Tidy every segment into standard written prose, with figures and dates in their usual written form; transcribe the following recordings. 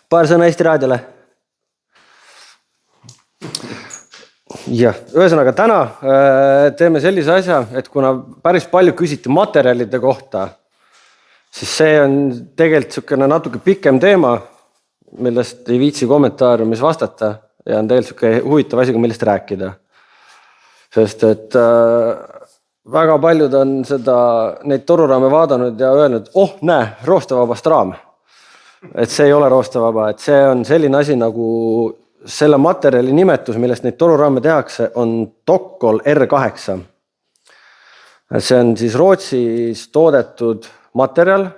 Paar sõna Eesti raadiole. Jah, ühesõnaga täna teeme sellise asja, et kuna päris palju küsiti materjalide kohta, siis see on tegelikult niisugune natuke pikem teema, millest ei viitsi kommentaariumis vastata ja on tegelikult niisugune huvitav asi, millest rääkida. Sest et väga paljud on neid toruraame vaadanud ja öelnud, näe, roostevabast raam. Et see ei ole roostevaba, et see on selline asi nagu selle materjali nimetus, millest neid toruraame tehakse, on Dockol R8. See on siis Rootsis toodetud materjal.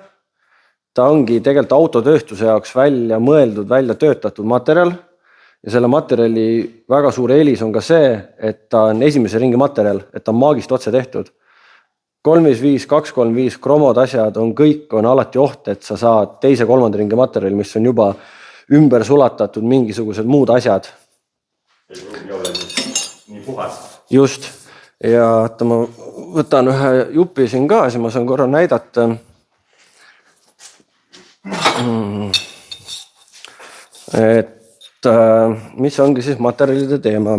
Ta ongi tegelikult autotööstuse jaoks välja mõeldud, välja töötatud materjal. Ja selle materjali väga suur eelis on ka see, et ta on esimese ringi materjal, et ta on maagist otse tehtud. 355, 235 kromod asjad kõik on alati oht, et sa saad teise kolmanda ringi materjali, mis on juba ümber sulatatud mingisugused muud asjad. Ei ole nii puhas. Just. Ja ma võtan ühe jupi siin ka, siis ma saan korra näidata. Et mis ongi siis materjalide teema.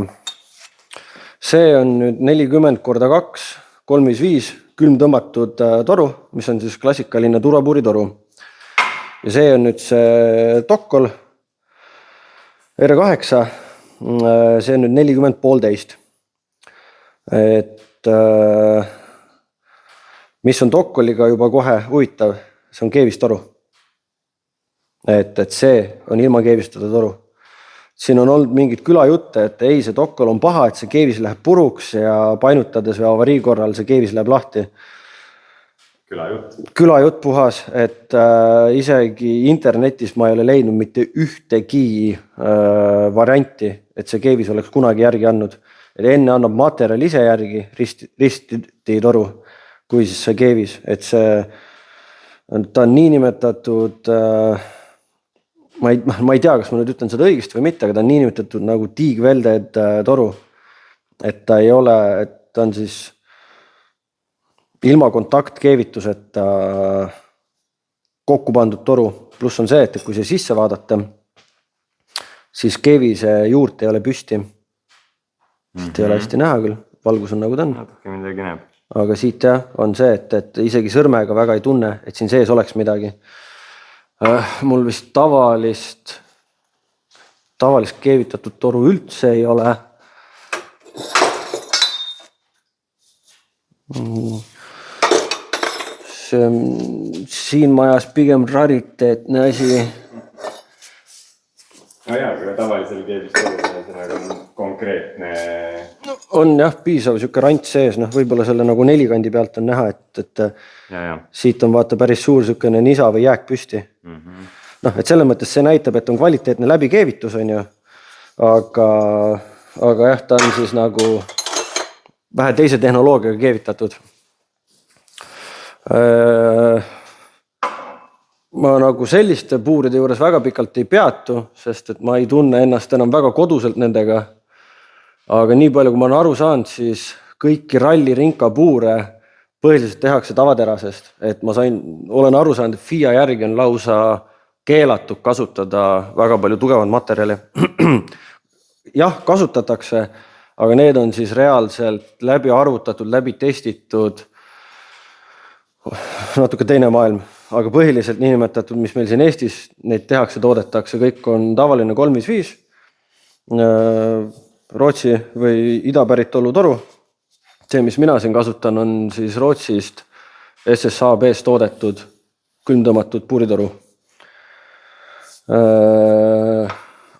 See on nüüd 40x2, 355 külmtõmmatud toru, mis on siis klassikaline turvapuuri toru. Ja see on nüüd see Dockol R8, see on nüüd 40,5. Et mis on Dockoliga juba kohe huvitav, see on keevistoru. Et see on ilma keevistada toru. Siin on olnud mingid külajutte, et ei, see Dockol on paha, et see keevis läheb puruks ja painutades või avarii korral see keevis läheb lahti. Külajutt puhas, et isegi internetis ma ei ole leidnud mitte ühtegi varianti, et see keevis oleks kunagi järgi andnud. Et enne annab materjal ise järgi risti toru, kui siis see keevis. Et ta on nii nimetatud, ma ei tea, kas ma nüüd ütlen seda õigesti või mitte, aga ta on nii nimetatud nagu tiigvelded toru. Et ta ei ole, et ta on siis ilma kontaktkeevituseta kokku pandud toru. Pluss on see, et kui see sisse vaadata, siis keevise juurt ei ole püsti. Siit ei ole hästi näha küll, valgus on nagu ta on. Natuke midagi näeb. Aga siit on see, et isegi sõrmega väga ei tunne, et siin sees oleks midagi. Mul vist tavalist keevitatud toru üldse ei ole. Siin majas pigem rariteetne asi. No jaa, aga tavalisel keevistoru on konkreetne... On jah, piisav siuke rant sees, võib-olla selle nagu nelikandi pealt on näha, et siit on vaata päris suur siukene nisa või jääk püsti. Et selle mõttes see näitab, et on kvaliteetne läbikeevitus on ju, aga jah, ta on siis nagu vähe teise tehnoloogiaga keevitatud. Ma nagu selliste puuride juures väga pikalt ei peatu, sest et ma ei tunne ennast enam väga koduselt nendega. Aga nii palju, kui ma olen aru saanud, siis kõiki rallirinka puure põhiliselt tehakse tavaterasest. Et ma olen aru saanud, et FIA järgi on lausa keelatud kasutada väga palju tugevat materjali. Jah, kasutatakse, aga need on siis reaalselt läbi arvutatud, läbi testitud natuke teine maailm. Aga põhiliselt niinimetatud, mis meil siin Eestis neid tehakse, toodetakse, kõik on tavaline 355, Rootsi või idapäritolu toru. See, mis mina siin kasutan, on siis Rootsist SSAB-s toodetud külmtõmmatud puuritoru.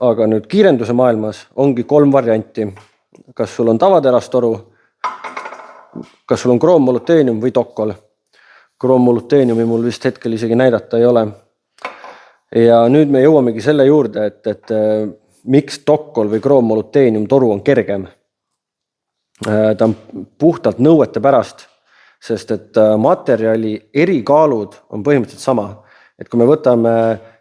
Aga nüüd kiirenduse maailmas ongi 3 varianti. Kas sul on tavateраstoru, kas sul on kroommoluteenium või Dockol. Kroommoluteeniumi mul vist hetkel isegi näidata ei ole. Ja nüüd me jõuamegi selle juurde, et miks Dockol või kroommoluteenium toru on kergem. Ta on puhtalt nõuete pärast, sest et materjali erikaalud on põhimõtteliselt sama. Et kui me võtame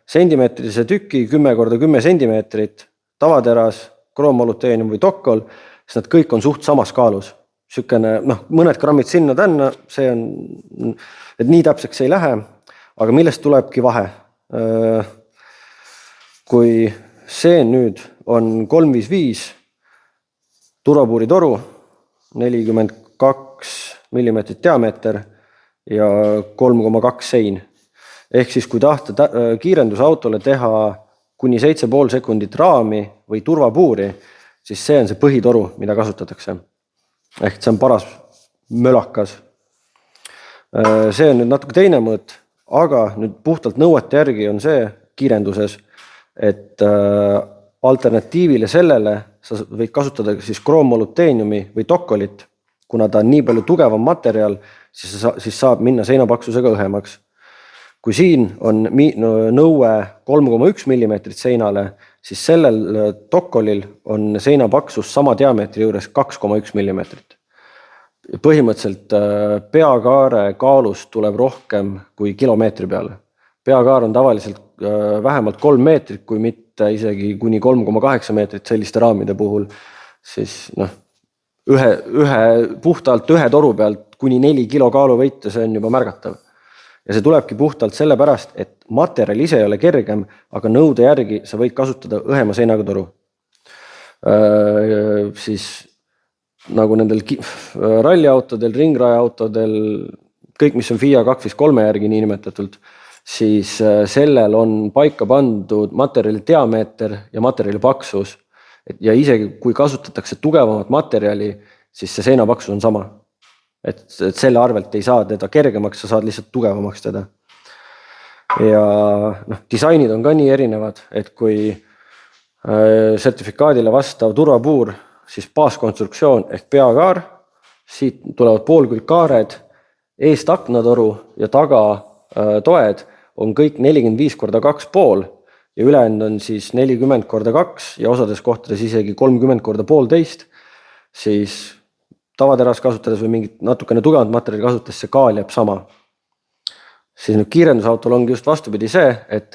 sentimeetrise tüki 10x10 sentimeetrit, tavateras, kroommoluteenium või Dockol, siis nad kõik on suht samas kaalus. Sükene, mõned grammid sinna tänna, see on, et nii täpseks ei lähe, aga millest tulebki vahe? kui see nüüd on 355 turvapuuritoru, 42 millimeetrit diameeter ja 3,2 sein. Ehk siis kui tahta kiirendusautole teha kuni 7,5 sekundit raami või turvapuuri, siis see on see põhitoru, mida kasutatakse. Ehk see on paras mölakas. See on nüüd natuke teine mõõt, aga nüüd puhtalt nõuete järgi on see kiirenduses, et alternatiivile sellele sa võid kasutada siis kroommoluteeniumi või dokkolit, kuna ta on nii palju tugevam materjal, siis saab minna seinapaksusega õhemaks. Kui siin on nõue 3,1 millimeetrit seinale, siis sellel dokkolil on seinapaksus sama diameetri juures 2,1 millimeetrit. Põhimõtteliselt peakaare kaalust tuleb rohkem kui kilomeetri peale. Peakaar on tavaliselt vähemalt 3 meetrit, kui mitte isegi kuni 3,8 meetrit selliste raamide puhul, siis puhtalt ühe toru pealt kuni 4 kilo kaalu võita, see on juba märgatav. Ja see tulebki puhtalt sellepärast, et materjal ise ei ole kergem, aga nõude järgi sa võid kasutada õhema seinaga toru. Siis nagu nendel ralliautodel, ringrajaautodel, kõik, mis on FIA 253 järgi niinimetatult, siis sellel on paika pandud materjali diameeter ja materjali paksus. Ja isegi kui kasutatakse tugevamat materjali, siis see seinapaksus on sama. Et selle arvelt ei saa teda kergemaks, sa saad lihtsalt tugevamaks teda. Ja disainid on ka nii erinevad, et kui sertifikaadile vastav turvapuur, siis baaskonstruktsioon ehk peakaar, siit tulevad poolkülgkaared, eest aknatoru ja taga toed on kõik 45x2,5 ja ülejäänud on siis 40x2 ja osades kohtades isegi 30x1,5, siis tavateras kasutades või mingit natukene tugevat materjali kasutades see kaal jääb sama. Siis nüüd kiirendusautol ongi just vastupidi see, et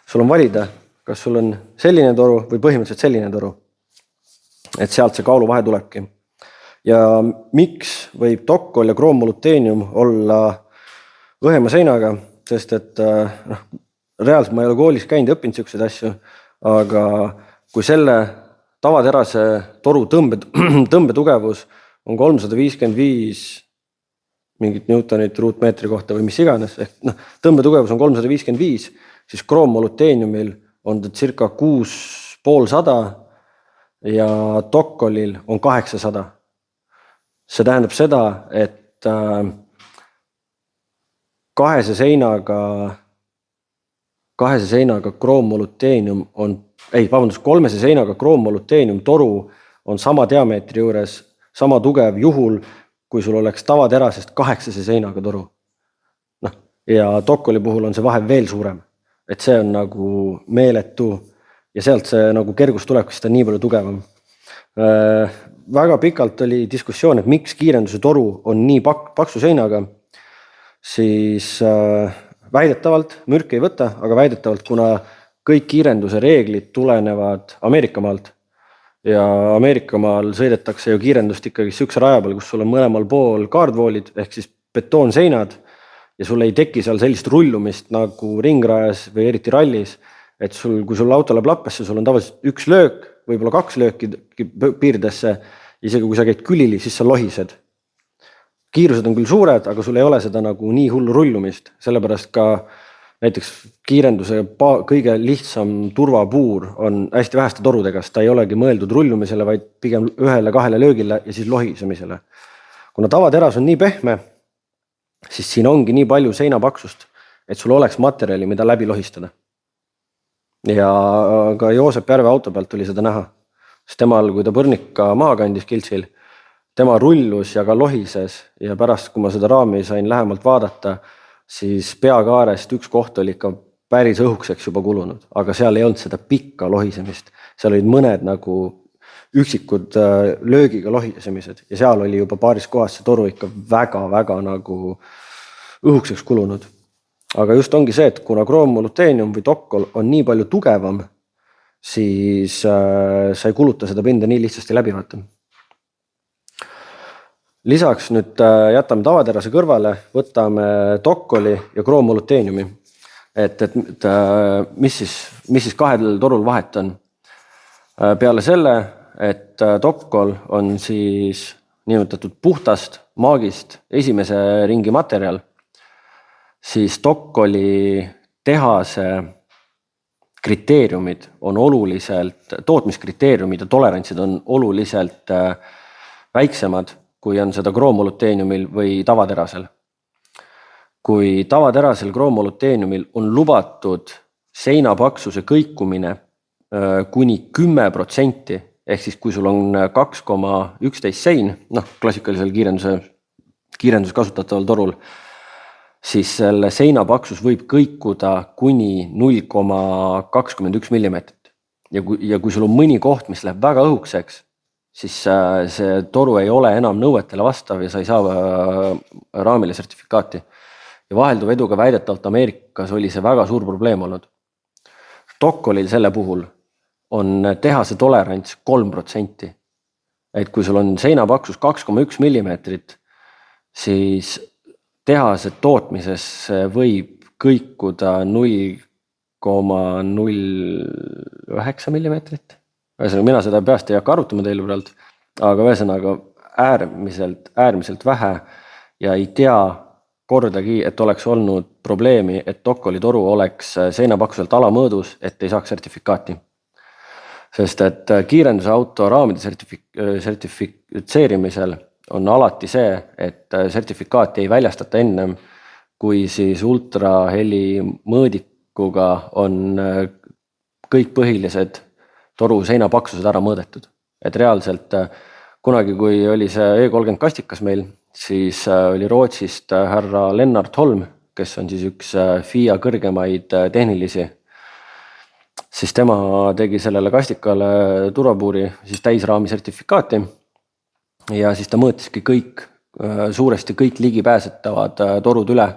sul on valida, kas sul on selline toru või põhimõtteliselt selline toru. Et sealt see kaalu vahe tulebki. Ja miks võib dokkol ja kroommoluteenium olla õhema seinaga, sest et reaalselt ma ei ole koolis käinud ja õppinud selliseid asju, aga kui selle tavaterase toru tõmbetugevus on 355 mingit newtonit ruutmeetri kohta või mis iganes, ehk tõmbetugevus on 355, siis kroommoluteeniumil on ta circa 6,5 ja dokkolil on 800. See tähendab seda, et kahese seinaga kroommoluteenium on, kolmese seinaga kroommoluteenium toru on sama diameetri juures, sama tugev juhul, kui sul oleks tavaterasest 8 seinaga toru. Ja dokkoli puhul on see vahe veel suurem, et see on nagu meeletu ja sealt see nagu kergus tulebki, sest ta nii palju tugevam. Väga pikalt oli diskussioon, et miks kiirenduse toru on nii paksu seinaga, siis väidetavalt, mürk ei võta, aga väidetavalt, kuna kõik kiirenduse reeglid tulenevad Ameerikamaalt ja Ameerikamaal sõidetakse ju kiirendust ikkagi sükse raja peal, kus sul on mõlemal pool kaardvoolid ehk siis betoonseinad ja sul ei teki seal sellist rullumist nagu ringrajas või eriti rallis, et kui sul auto läheb lappesse, sul on tavaliselt üks löök, võib-olla 2 lööki piirdesse, isegi kui sa käid külili, siis sa lohised. Kiirused on küll suured, aga sul ei ole seda nagu nii hullu rullumist, sellepärast ka näiteks kiirenduse kõige lihtsam turvapuur on hästi väheste torudega, sest ta ei olegi mõeldud rullumisele, vaid pigem 1-2 löögile ja siis lohisemisele. Kuna tavateras on nii pehme, siis siin ongi nii palju seinapaksust, et sul oleks materjali, mida läbi lohistada. Ja ka Joosep Järve auto pealt tuli seda näha, sest temal, kui ta põrnika maha kandis Kiltsil, tema rullus ja ka lohises ja pärast, kui ma seda raami sain lähemalt vaadata, siis peakaarest üks koht oli ikka päris õhukseks juba kulunud, aga seal ei olnud seda pikka lohisemist. Seal olid mõned nagu üksikud löögiga lohisemised ja seal oli juba paaris kohas see toru ikka väga nagu õhukseks kulunud. Aga just ongi see, et kuna kroommoluteenium või dokkol on nii palju tugevam, siis sa ei kuluta seda pinda nii lihtsasti läbi vaata. Lisaks nüüd jätame tavaterase kõrvale, võtame dokkoli ja kroommoluteeniumi. et mis siis kahel torul vahet on. Peale selle, et Tokkol on siis nimetatud puhtast maagist esimese ringi materjal, siis Tokkoli tehase kriteeriumid on oluliselt, tootmiskriteeriumid ja tolerantsid on oluliselt väiksemad, kui on seda kroomoluteeniumil või tavaterasel. Kui tavaterasel kroomoluteeniumil on lubatud seinapaksuse kõikumine kuni 10%, ehk siis kui sul on 2,11 sein, klassikalisel kiirenduse kasutataval torul, siis selle seinapaksus võib kõikuda kuni 0,21 millimeetrit. Ja kui sul on mõni koht, mis läheb väga õhukseks, siis see toru ei ole enam nõuetele vastav ja sa ei saa raamile sertifikaati. Ja vahelduva eduga väidetavalt Ameerikas oli see väga suur probleem olnud. Tokkolil selle puhul on tehase tolerants 3%. Et kui sul on seinapaksus 2,1 millimeetrit, siis tehase tootmises võib kõikuda 0,09 millimeetrit. Ühesõnaga, mina seda peast ei hakka arutama teile praegu, aga ühesõnaga äärmiselt vähe ja ei tea kordagi, et oleks olnud probleemi, et Tokkoli toru oleks seinapaksuselt alamõõdus, et ei saaks sertifikaati. Sest et kiirendusauto raamide sertifitseerimisel on alati see, et sertifikaati ei väljastata ennem, kui siis ultraheli mõõdikuga on kõik põhilised toru seinapaksused ära mõõdetud. Et reaalselt kunagi, kui oli see E30 kastikas meil, siis oli Rootsist härra Lennart Holm, kes on siis üks FIA kõrgemaid tehnilisi, siis tema tegi sellele kastikale turvapuuri siis täisraami sertifikaati ja siis ta mõõtiski suuresti kõik ligipääsetavad torud üle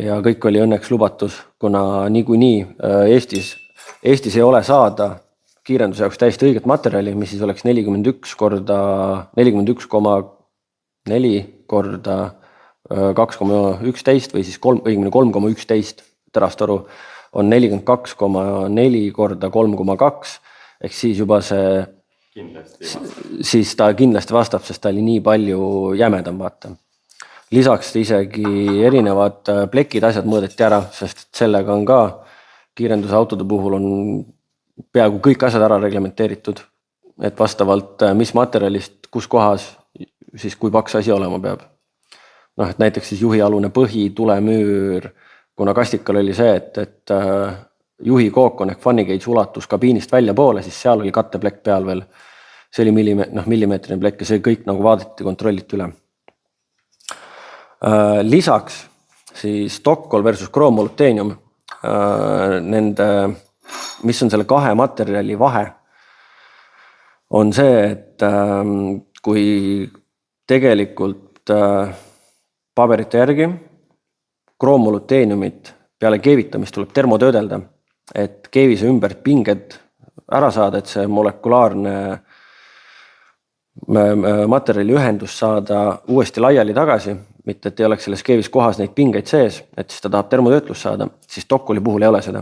ja kõik oli õnneks lubatus, kuna niikuinii Eestis ei ole saada kiirenduse jaoks täiesti õiget materjali, mis siis oleks 41,4 korda 2,11 või siis 3,11 terastoru on 42,4 korda 3,2 ehk siis juba see siis ta kindlasti vastab, sest ta oli nii palju jämedam vaata. Lisaks isegi erinevad plekid asjad mõõdeti ära, sest sellega on ka kiirendusautode puhul on peaaegu kõik asjad ära reglementeeritud, et vastavalt mis materjalist, kus kohas, siis kui paks asi olema peab. Et näiteks siis juhialune põhi, tulemüür, kuna kastikal oli see, et juhi kookon ehk funny gauge ulatus kabiinist välja poole, siis seal oli katteplekk peal veel. See oli millimeetrine plekk ja see kõik nagu vaadati, kontrolliti üle. Lisaks siis Tokkol versus kroomoluteenium, mis on selle kahe materjali vahe, on see, et kui tegelikult paberite järgi kroomoluteeniumit peale keevitamist tuleb termotöödelda, et keevise ümber pinged ära saada, et see molekulaarne materjali ühendus saada uuesti laiali tagasi, mitte et ei oleks selles keevis kohas neid pingeid sees, et siis ta tahab termotöötlust saada, siis Tokkoli puhul ei ole seda.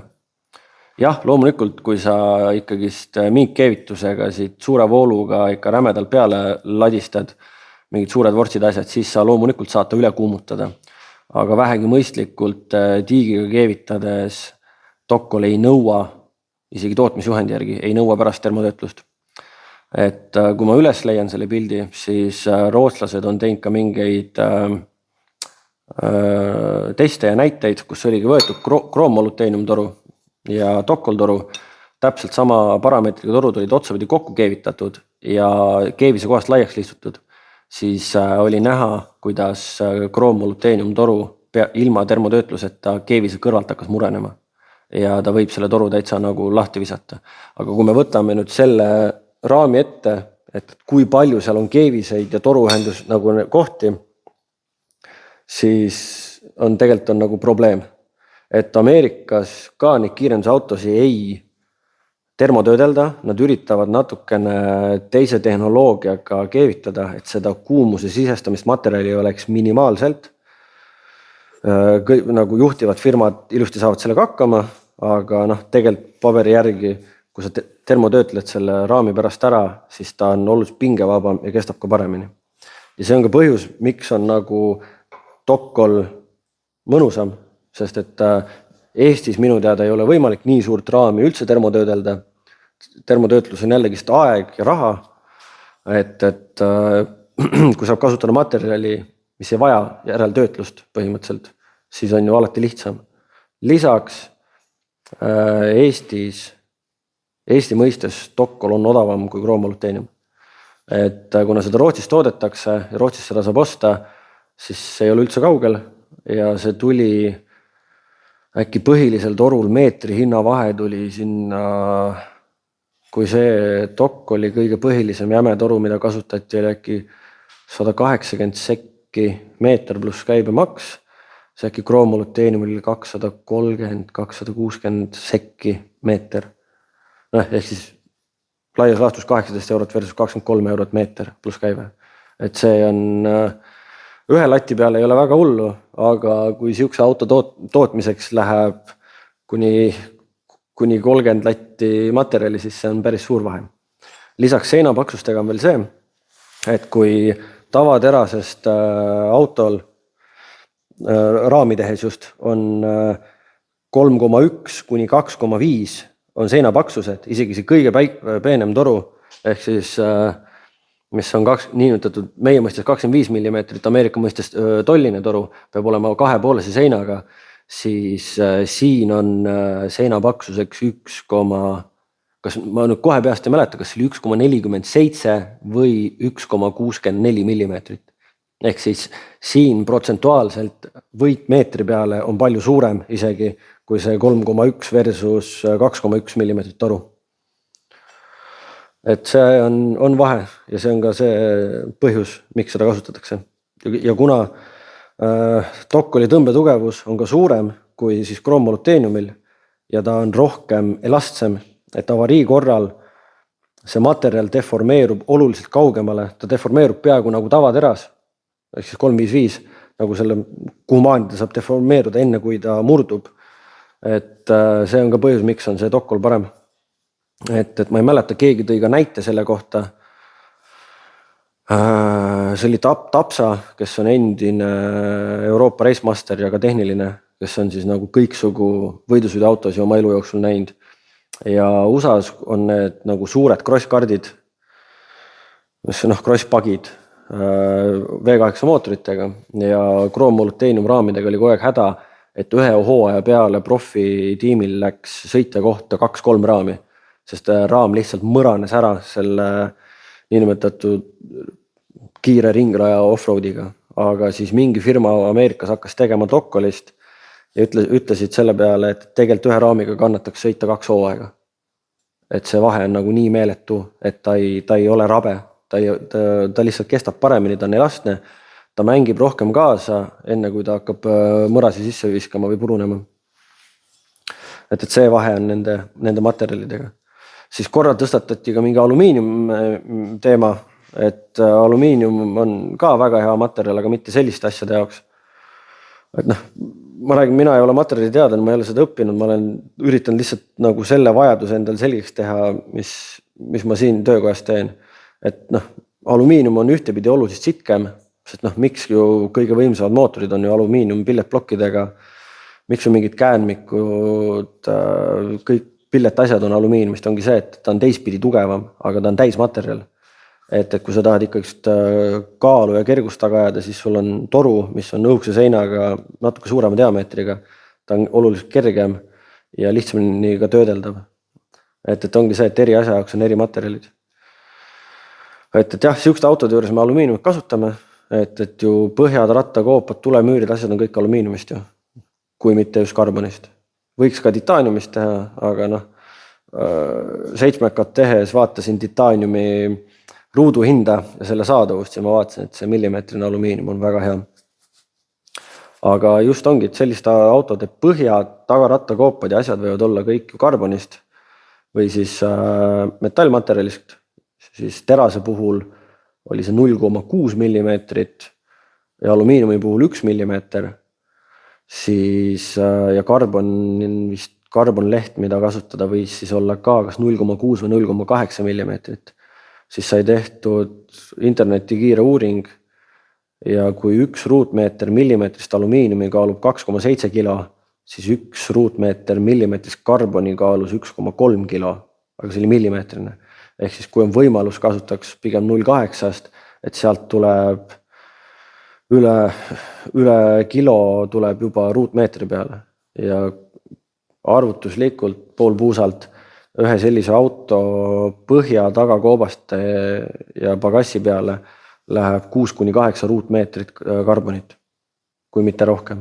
Jah, loomulikult, kui sa ikkagist minkkeevitusega siit suure vooluga ikka rämedalt peale ladistad mingid suured vortsid asjad, siis sa loomulikult saad ta üle kuumutada. Aga vähegi mõistlikult tiigiga keevitades Tokkol ei nõua, isegi tootmisjuhendi järgi, ei nõua pärast termotöötlust. Et kui ma üles leian selle pildi, siis rootslased on teinud ka mingeid teste ja näiteid, kus oligi võetud kroomoluteeniumtoru ja Tokkol toru, täpselt sama parameetriga torud olid otsapidi kokku keevitatud ja keevise kohast laiaks listutud, siis oli näha, kuidas kroomoluteeniumtoru ilma termotöötluseta keevise kõrvalt hakkas murenema ja ta võib selle toru täitsa nagu lahti visata. Aga kui me võtame nüüd selle raami ette, et kui palju seal on keeviseid ja toruühendus nagu kohti, siis on tegelikult on nagu probleem. Et Ameerikas ka neid kiirendusautosi ei termotöödelda, nad üritavad natukene teise tehnoloogiaga keevitada, et seda kuumuse sisestamist materjali oleks minimaalselt. nagu juhtivad firmad ilusti saavad sellega hakkama, aga tegelikult paberi järgi, kui sa termotöötled selle raami pärast ära, siis ta on oluliselt pingevabam ja kestab ka paremini. Ja see on ka põhjus, miks on nagu Dockol mõnusam, sest et Eestis minu teada ei ole võimalik nii suurt raami üldse termotöödelda. Termotöötlus on jällegist aeg ja raha, et kui saab kasutada materjali, mis ei vaja järeltöötlust põhimõtteliselt, siis on ju alati lihtsam. Lisaks Eesti mõistes Dockol on odavam kui kroomoluteenium. Et kuna seda Rootsis toodetakse ja Rootsis seda saab osta, siis see ei ole üldse kaugel ja see tuli äkki põhilisel torul meetri hinnavahe tuli sinna, kui see Dock oli kõige põhilisem jäme toru, mida kasutati, oli äkki 180 sekki meeter pluss käibemaks, see äkki kroomoluteenium oli 230-260 sekki meeter. Ehk siis laias laastus 18 eurot versus 23 eurot meeter pluss käive. Et see on ühe lati peale ei ole väga hullu, aga kui siukse auto tootmiseks läheb kuni 30 latti materjali, siis see on päris suur vahe. Lisaks seinapaksustega on veel see, et kui tavaterasest autol raami tehes just on 3,1 kuni 2,5 on seinapaksused, isegi see kõige peenem toru, ehk siis mis on niinimetatud meie mõistes 25 mm, Ameerika mõistes tolline toru, peab olema 2,5 seinaga, siis siin on seinapaksuseks kas ma nüüd kohe peast ei mäleta, kas see oli 1,47 või 1,64 mm. Ehk siis siin protsentuaalselt võit meetri peale on palju suurem isegi kui see 3,1 versus 2,1 mm toru. Et see on vahe ja see on ka see põhjus, miks seda kasutatakse. Ja kuna Dockoli tõmbetugevus on ka suurem kui siis kroomoluteeniumil ja ta on rohkem elastsem, et avarii korral see materjal deformeerub oluliselt kaugemale, ta deformeerub peaaegu nagu tavateras, ehk siis 355, nagu selle kuhumaani ta saab deformeeruda enne, kui ta murdub. Et see on ka põhjus, miks on see Dockol parem. Et ma ei mäleta, keegi tõi ka näite selle kohta. See oli Tapsa, kes on endine Euroopa Racemaster ja ka tehniline, kes on siis nagu kõiksugu võidusõiduautosi oma elu jooksul näinud. Ja USAs on need nagu suured crosskardid, mis on crosspagid V8 mootoritega ja kroomoluteenium raamidega oli kogu aeg häda, et ühe hooaja peale profitiimil läks sõitja kohta 2-3 raami, sest raam lihtsalt mõranes ära selle niinimetatud kiire ringraja offroadiga. Aga siis mingi firma Ameerikas hakkas tegema Dockolist ja ütlesid selle peale, et tegelikult ühe raamiga kannataks sõita 2 hooaega. Et see vahe on nagu nii meeletu, et ta ei ole rabe, ta lihtsalt kestab paremini, ta on elastne. Ta mängib rohkem kaasa, enne kui ta hakkab mõrasi sisse viskama või purunema. Et see vahe on nende materjalidega. Siis korra tõstatati ka mingi alumiinium teema, et alumiinium on ka väga hea materjal, aga mitte selliste asjade jaoks. Et ma räägin, mina ei ole materjali teadnud, ma ei ole seda õppinud, ma olen üritanud lihtsalt nagu selle vajaduse endal selgeks teha, mis ma siin töökojas teen. Et alumiinium on ühtepidi oluliselt sitkem, sest miks ju kõige võimsamad mootorid on ju alumiinium pilletplokkidega, miks ju mingid käänmikud, kõik pilletasjad on alumiiniumist, ongi see, et ta on teispidi tugevam, aga ta on täismaterjal. Et kui sa tahad ikkagi kaalu ja kergust taga ajada, siis sul on toru, mis on õhukese seinaga natuke suurema diameetriga, ta on oluliselt kergem ja lihtsamini ka töödeldav. Et ongi see, et eri asja jaoks on eri materjalid. Et jah, siukeste autode juures me alumiiniumit kasutame, et ju põhjad, rattakoopad, tulemüürid, asjad on kõik alumiiniumist ju, kui mitte just karbonist. Võiks ka titaaniumist teha, aga 7-kat tehes vaatasin titaaniumi ruudu hinda ja selle saadavust ja ma vaatasin, et see millimeetrine alumiinium on väga hea. Aga just ongi, et selliste autode põhjad, tagarattakoopad ja asjad võivad olla kõik ju karbonist või siis metallmaterjalist, siis terase puhul oli see 0,6 millimeetrit ja alumiiniumi puhul 1 millimeeter. siis ja karbonleht, mida kasutada võis siis olla ka kas 0,6 või 0,8 millimeetrit. Siis sai tehtud interneti kiire uuring ja kui 1 ruutmeeter millimeetrist alumiiniumi kaalub 2,7 kilo, siis 1 ruutmeeter millimeetrist karboni kaalus 1,3 kilo, aga see oli millimeetrine. Ehk siis kui on võimalus, kasutaks pigem 0,8, et sealt tuleb üle kilo tuleb juba ruutmeetri peale ja arvutuslikult poolpuusalt ühe sellise auto põhja tagakoobaste ja pagassi peale läheb 6-8 ruutmeetrit karbonit, kui mitte rohkem.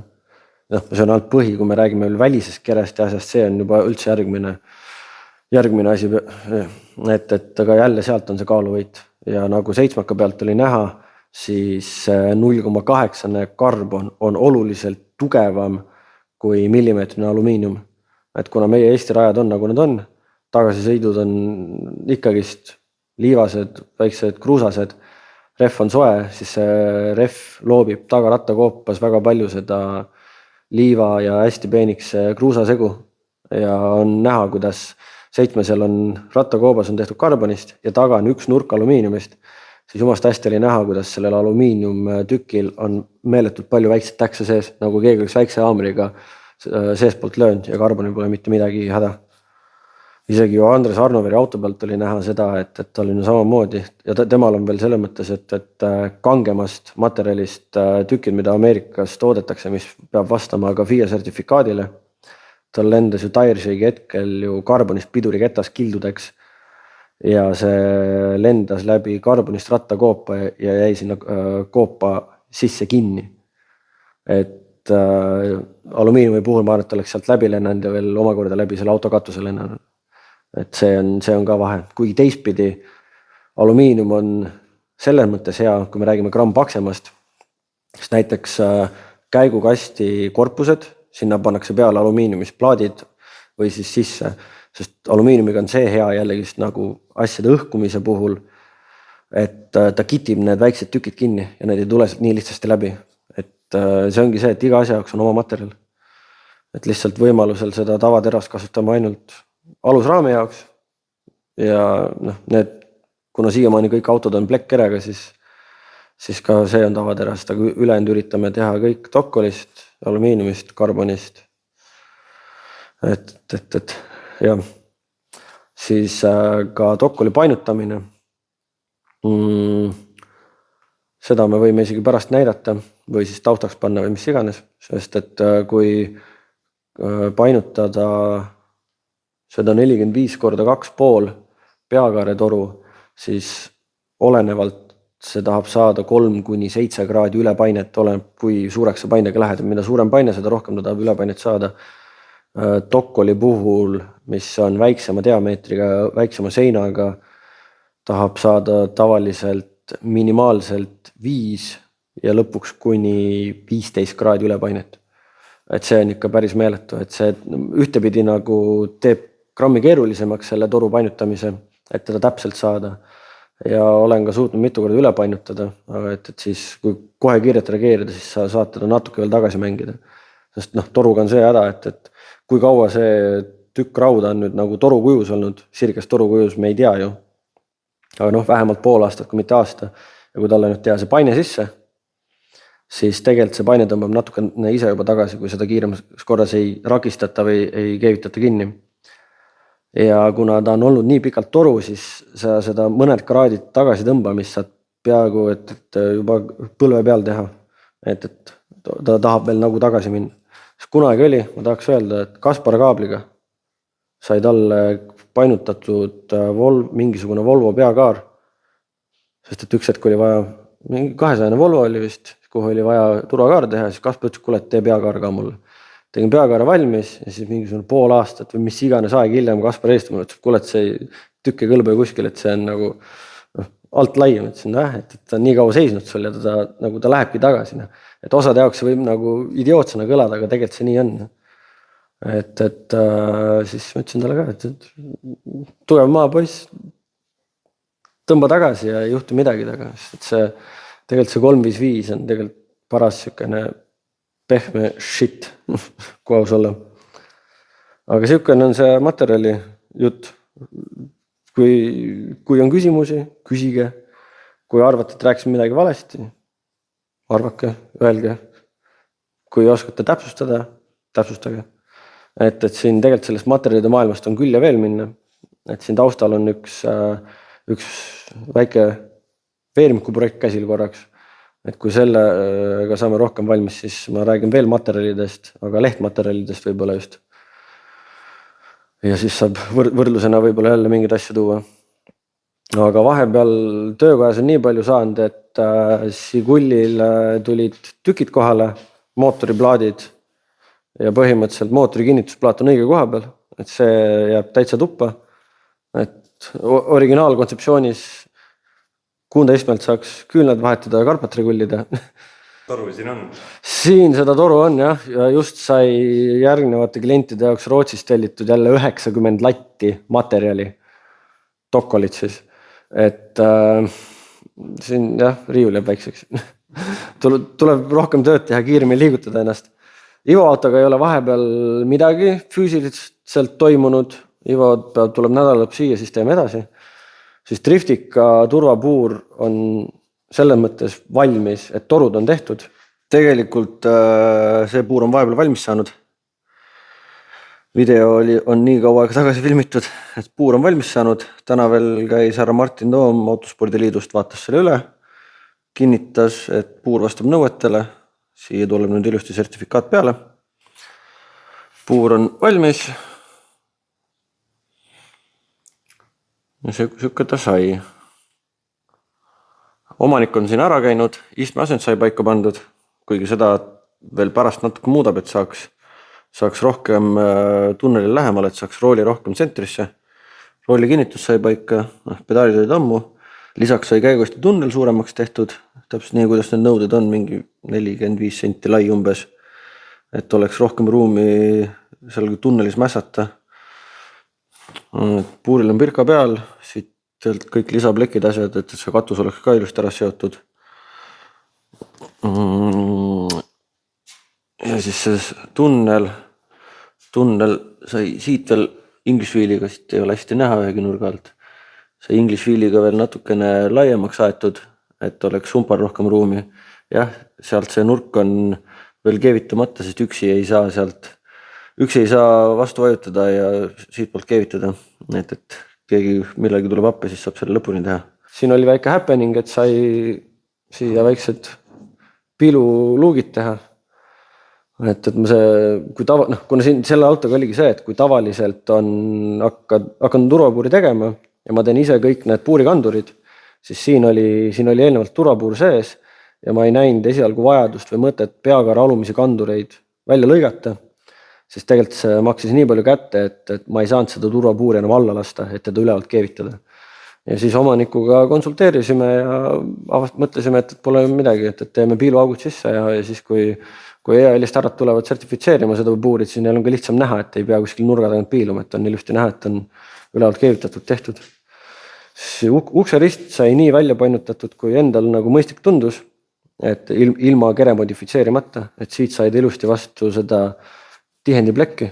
See on ainult põhi, kui me räägime veel välisest kerest ja asjast, see on juba üldse järgmine asi, aga jälle sealt on see kaaluvõit ja nagu seitsmeka pealt oli näha, siis 0,8 karbon on oluliselt tugevam kui millimeetrine alumiinium. Et kuna meie Eesti rajad on nagu nad on, tagasisõidud on ikkagist liivased, väiksed kruusased, ref on soe, siis see ref loobib tagarattakoopas väga palju seda liiva ja hästi peeniks kruusasegu ja on näha, kuidas seitsmesel on rattakoobas on tehtud karbonist ja taga on üks nurk alumiiniumist, siis jumast hästi oli näha, kuidas sellel alumiiniumtükil on meeletult palju väikseid täkse sees, nagu keegi oleks väikse haamriga seespoolt löönud ja karbonil pole mitte midagi häda. Isegi ju Andres Arnoveri auto pealt oli näha seda, et oli samamoodi ja temal on veel selle mõttes, et kangemast materjalist tükid, mida Ameerikas toodetakse, mis peab vastama ka FIA sertifikaadile. Tal lendas ju Tyreshagi hetkel ju karbonist piduriketas kildudeks ja see lendas läbi karbonist rattakoopa ja jäi sinna koopa sisse kinni. Et alumiiniumi puhul ma arvan, et oleks sealt läbi lennanud ja veel omakorda läbi selle auto katuse lennanud. Et see on ka vahe. Kuigi teistpidi alumiinium on selles mõttes hea, kui me räägime gramm paksemast, siis näiteks käigukasti korpused, sinna pannakse peale alumiiniumist plaadid või siis sisse, sest alumiiniumiga on see hea jällegist nagu asjade õhkumise puhul, et ta kitib need väiksed tükid kinni ja need ei tule nii lihtsasti läbi. See ongi see, et iga asja jaoks on oma materjal. Et lihtsalt võimalusel seda tavaterast kasutame ainult alusraami jaoks ja kuna siiamaani kõik autod on plekkkerega, siis ka see on tavaterast, aga ülejäänud üritame teha kõik tokkolist, alumiiniumist, karbonist. Et jah, siis ka tokkoli painutamine. Seda me võime isegi pärast näidata või siis taustaks panna või mis iganes, sest et kui painutada seda 45x2,5 peakaaretoru, siis olenevalt see tahab saada 3-7 kraadi ülepainet, oleneb kui suureks see painega lähed. Mida suurem paine, seda rohkem ta tahab ülepainet saada. Tokkoli puhul, mis on väiksema diameetriga, väiksema seinaga, tahab saada tavaliselt minimaalselt 5 ja lõpuks kuni 15 kraadi ülepainet. Et see on ikka päris meeletu, et see ühtepidi nagu teeb grammi keerulisemaks selle toru painutamise, et teda täpselt saada. Ja olen ka suutnud mitu korda üle painutada, et siis kui kohe kiirelt reageerida, siis sa saad teda natuke veel tagasi mängida. Sest toruga on see häda, et kui kaua see tükk rauda on nüüd nagu toru kujus olnud, sirgest toru kujus me ei tea ju. Aga vähemalt pool aastat, kui mitte aasta. Ja kui talle nüüd teha see paine sisse, siis tegelikult see paine tõmbab natuke ise juba tagasi, kui seda kiiremas korras ei rakistata või ei keevitata kinni. Ja kuna ta on olnud nii pikalt toru, siis sa seda mõned kraadid tagasi tõmbamist saad peaaegu, et juba põlve peal teha. Et ta tahab veel nagu tagasi minna. Sest kunagi oli, ma tahaks öelda, et Kaspar kaabliga sai talle painutatud mingisugune Volvo peakaar, sest et üks hetk oli vaja, 200 Volvo oli vist, kuhu oli vaja turvakaar teha, siis Kaspar ütles, kuule, tee peakaar ka mulle. Tegin peakaara valmis ja siis mingisugune pool aastat või mis iganes aeg hiljem Kaspar eestum, ütles, kuule, et see tükk ei kõlba kuskil, et see on nagu alt laiem, et ta on nii kaua seisnud sul ja ta lähebki tagasi. Et osade jaoks see võib nagu idiootsena kõlada, aga tegelikult see nii on. Et siis ma ütlesin talle ka, et tugev maapoiss, tõmba tagasi ja ei juhtu midagi taga. Et see, tegelikult see 355 on tegelikult paras sükene pehme shit, kui aus olla. Aga siukene on see materjali jutt. Kui on küsimusi, küsige. Kui arvate, et rääksin midagi valesti, arvake, öelge. Kui oskate täpsustada, täpsustage. Et siin tegelikult sellest materjalide maailmast on küll ja veel minna. Et siin taustal on üks väike veermiku projekt käsil korraks. Et kui sellega saame rohkem valmis, siis ma räägin veel materjalidest, aga lehtmaterjalidest võib-olla just. Ja siis saab võrdlusena võib-olla jälle mingid asju tuua. Aga vahepeal töökojas on nii palju saanud, et Sigullil tulid tükid kohale, mootoriplaadid ja põhimõtteliselt mootori kinnitusplaat on õige koha peal, et see jääb täitsa tuppa. Et originaalkontseptsioonis kuundaistmelt saaks küünlad vahetada ja karpat regullida. Toru siin on? Siin seda toru on jah, ja just sai järgnevate klientide jaoks Rootsist tellitud jälle 90 latti materjali. Tokkolit siis. Et siin jah, riiul jääb väikseks. Tuleb rohkem tööd teha, kiiremini liigutada ennast. Ivo autoga ei ole vahepeal midagi füüsiliselt toimunud. Ivo tuleb nädalab siia, siis teeme edasi. Siis Driftika turvapuur on selles mõttes valmis, et torud on tehtud. Tegelikult see puur on vahepeal valmis saanud. Video on nii kaua aega tagasi filmitud, et puur on valmis saanud. Täna veel käis härra Martin Toom Autospordiliidust, vaatas selle üle. Kinnitas, et puur vastab nõuetele. Siia tuleb nüüd ilusti sertifikaat peale. Puur on valmis. Ja siuke ta sai. Omanik on siin ära käinud, istmeasend sai paika pandud, kuigi seda veel pärast natuke muudab, et saaks rohkem tunneli lähemal, et saaks rooli rohkem tsentrisse. Rooli kinnitus sai paika, pedaalid olid ammu. Lisaks sai käigusti tunnel suuremaks tehtud, täpselt nii, kuidas need nõuded on, mingi 45 senti lai umbes, et oleks rohkem ruumi seal tunnelis mässata. Puuril on pirka peal, siit kõik lisaplekid asjad, et see katus oleks ka ilusti ära seotud. Ja siis see tunnel sai siit veel English Wheeliga, siit ei ole hästi näha ühegi nurga alt. See English Wheeliga veel natukene laiemaks aetud, et oleks sumpar rohkem ruumi. Jah, sealt see nurk on veel keevitamata, sest üksi ei saa vastu vajutada ja siit poolt keevitada. Et keegi millegi tuleb appi, siis saab selle lõpuni teha. Siin oli väike happening, et sai siia väiksed piiluluugid teha. Et kuna siin selle autoga oligi see, et kui tavaliselt on hakanud turvapuuri tegema ja ma teen ise kõik need puurikandurid, siis siin oli eelnevalt turvapuur sees ja ma ei näinud esialgu vajadust või mõtet peakaara alumisi kandureid välja lõigata. Sest tegelikult see maksis nii palju kätte, et ma ei saanud seda turvapuuri enam alla lasta, et teda ülevalt keevitada. Ja siis omanikuga konsulteerisime ja mõtlesime, et pole midagi, et teeme piiluaugud sisse ja siis kui EAL-ist härrad tulevad sertifitseerima seda puurit, siis neil on ka lihtsam näha, et ei pea kuskil nurga tagant piiluma, et on ilusti näha, et on ülevalt keevitatud tehtud. Ukserist sai nii välja painutatud, kui endal nagu mõistlik tundus, et ilma kere modifitseerimata, et siit said ilusti vastu seda tihendiplekki.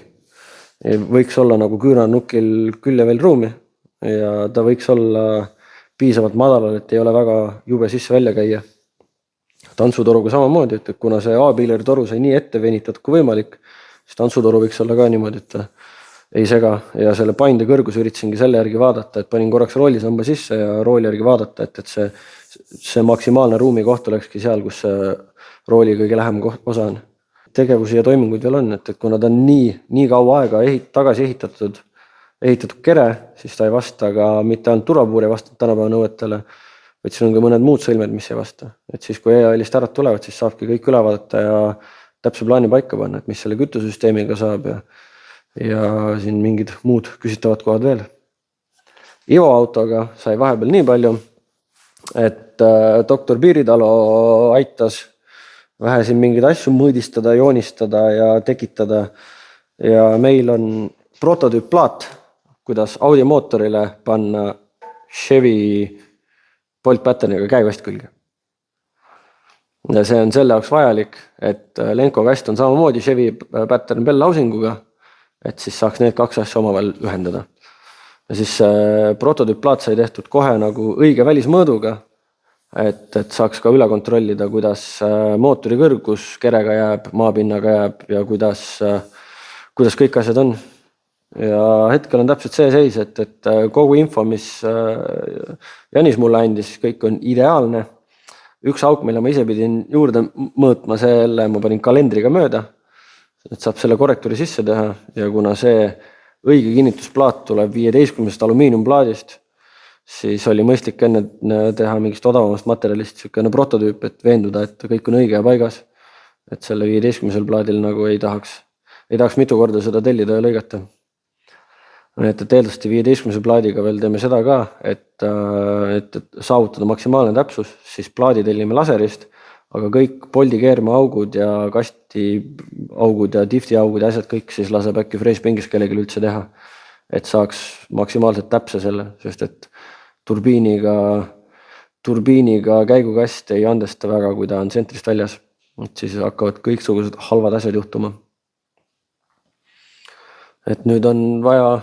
Võiks olla nagu küünarnukil küll ja veel ruumi ja ta võiks olla piisavalt madalal, et ei ole väga jube sisse välja käia. Tantsutoruga samamoodi, et kuna see A-piileri toru sai nii ette venitatud kui võimalik, siis tantsutoru võiks olla ka niimoodi, et ta ei sega ja selle painde kõrgus üritasingi selle järgi vaadata, et panin korraks roolisamba sisse ja rooli järgi vaadata, et see maksimaalne ruumi koht olekski seal, kus see rooli kõige lähem osa on. Tegevusi ja toiminguid veel on, et kuna ta on nii kaua aega tagasi ehitatud kere, siis ta ei vasta ka mitte ainult turvapuuri vastanud tänapäeva nõuetele, vaid siin on ka mõned muud sõlmed, mis ei vasta. Et siis kui EAL-ist härrad tulevad, siis saabki kõik üle vaadata ja täpse plaani paika panna, et mis selle kütusüsteemiga saab ja siin mingid muud küsitavad kohad veel. Ivo autoga sai vahepeal nii palju, et doktor Piiritalo aitas vähe siin mingeid asju mõõdistada, joonistada ja tekitada ja meil on prototüüpplaat, kuidas Audi mootorile panna Chevy Bolt Patterniga käigast külge. Ja see on selle jaoks vajalik, et Lenko kast on samamoodi Chevy pattern bell lausinguga, et siis saaks need kaks asja omavahel ühendada. Ja siis prototüüpplaat sai tehtud kohe nagu õige välismõõduga, et saaks ka üle kontrollida, kuidas mootori kõrgus kerega jääb, maapinnaga jääb ja kuidas kõik asjad on. Ja hetkel on täpselt see seis, et kogu info, mis Janis mulle andis, kõik on ideaalne. Üks auk, mille ma ise pidin juurde mõõtma, selle ma panin kalendriga mööda, et saab selle korrektuuri sisse teha ja kuna see õige kinnitusplaat tuleb 15 alumiiniumplaadist, siis oli mõistlik enne teha mingist odavamast materjalist selline prototüüp, et veenduda, et kõik on õige ja paigas. Et selle 15 plaadil nagu ei tahaks mitu korda seda tellida ja lõigata. Et eeldavasti 15 plaadiga veel teeme seda ka, et saavutada maksimaalne täpsus, siis plaadi tellime laserist, aga kõik poldi keerma augud ja kasti augud ja tifti augud ja asjad kõik siis laseb äkki freespingis kellelgi üldse teha, et saaks maksimaalselt täpse selle, sest et turbiiniga käigukast ei andesta väga, kui ta on tsentrist väljas, et siis hakkavad kõiksugused halvad asjad juhtuma. Et nüüd on vaja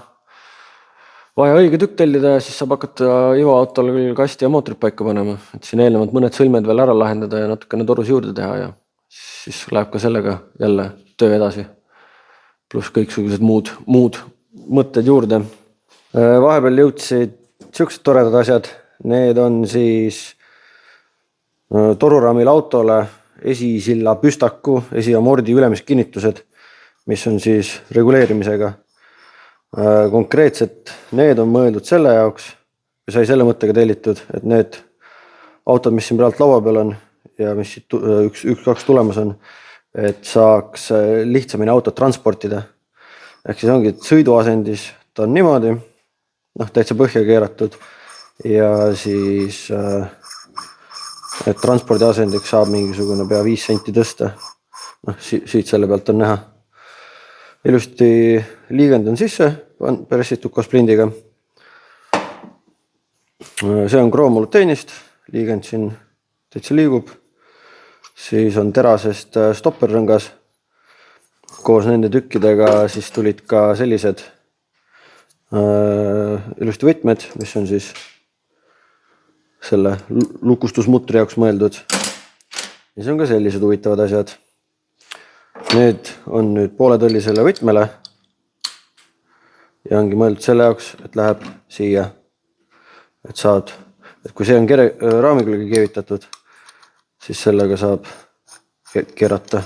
õige tükk tellida ja siis saab hakata Ivo autol kasti ja mootorit paika panema. Et siin eelnevalt mõned sõlmed veel ära lahendada ja natukene torus juurde teha ja siis läheb ka sellega jälle töö edasi. Pluss kõiksugused muud mõtted juurde. Vahepeal jõudsid siuksed toredad asjad. Need on siis toruraamil autole esisilla püstaku, esiamordi ülemiskinnitused, mis on siis reguleerimisega. Konkreetselt need on mõeldud selle jaoks, kui sai selle mõttega tellitud, et need autod, mis siin praegu laua peal on ja mis üks-kaks tulemas on, et saaks lihtsamini autot transportida. Ehk siis ongi, et sõiduasendis ta on niimoodi, täitsa põhja keeratud ja siis et transpordi asendiks saab mingisugune pea 5 senti tõsta. Siit selle pealt on näha. Ilusti liigend on sisse, pressitud koos plindiga. See on kroomoluteenist, liigend siin täitsa liigub. Siis on terasest stopperrõngas. Koos nende tükkidega siis tulid ka sellised ilusti võtmed, mis on siis selle lukustusmutri jaoks mõeldud. Ja see on ka sellised huvitavad asjad. Need on nüüd pooletõllisele võtmele ja ongi mõeldud selle jaoks, et läheb siia, et kui see on raami külge keevitatud, siis sellega saab keerata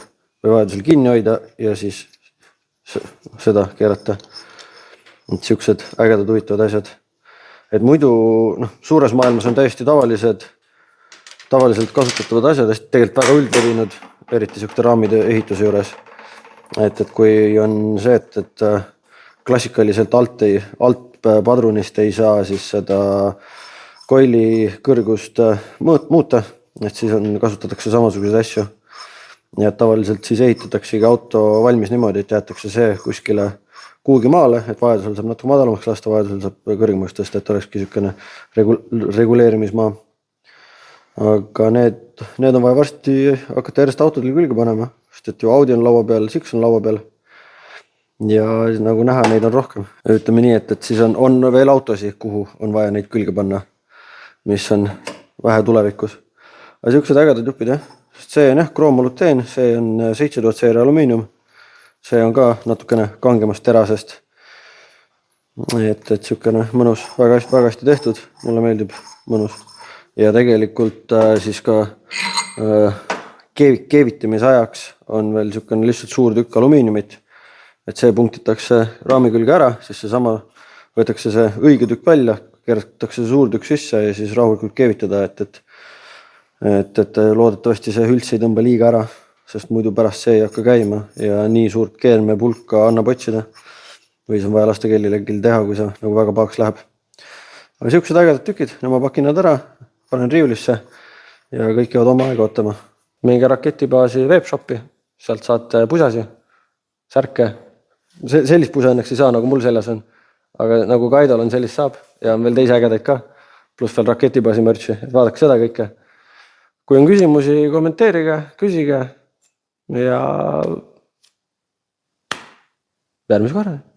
või vajadusel kinni hoida ja siis seda keerata. Et siuksed ägedad huvitavad asjad. Et muidu suures maailmas on täiesti tavaliselt kasutatavad asjad, tegelikult väga üldlevinud, eriti siukte raamide ehituse juures. Et kui on see, et klassikaliselt alt padrunist ei saa siis seda koili kõrgust muuta, et siis kasutatakse samasuguseid asju. Ja tavaliselt siis ehitataksegi auto valmis niimoodi, et jäetakse see kuskile kuhugi maale, et vajadusel saab natuke madalamaks lasta, vajadusel saab kõrgemaks tõsta, et olekski siukene reguleerimismaa. Aga need on vaja varsti hakata järjest autodel külge panema, sest et ju Audi on laua peal, Six on laua peal ja nagu näha, neid on rohkem. Ütleme nii, et siis on veel autosi, kuhu on vaja neid külge panna, mis on vähe tulevikus. Aga siuksed ägedad jupid, jah. Sest see on kroomoluteen, see on 7000 seeria alumiinium, see on ka natukene kangemast terasest. Et siukene mõnus, väga hästi tehtud, mulle meeldib mõnus. Ja tegelikult siis ka keevitamise ajaks on veel siukene lihtsalt suur tükk alumiiniumit, et see punktitakse raami külge ära, siis seesama võetakse see õige tükk välja, keeratakse see suur tükk sisse ja siis rahulikult keevitada, et loodetavasti see üldse ei tõmba liiga ära, sest muidu pärast see ei hakka käima ja nii suurt keermepulka annab otsida või see on vaja lasta kellelegi teha, kui see nagu väga pahaks läheb. Aga siuksed ägedad tükid, ma pakin nad ära, panen riiulisse ja kõik jäävad oma aega ootama. Minge Raketibaasi webshopi, sealt saate pusasi, särke. Sellist pusa õnneks ei saa, nagu mul seljas on. Aga nagu Kaidol on sellist saab ja on veel teisi ägedaid ka. Pluss veel Raketibaasi märtsi, et vaadake seda kõike. kui on küsimusi, kommenteerige, küsige ja järgmise korrani.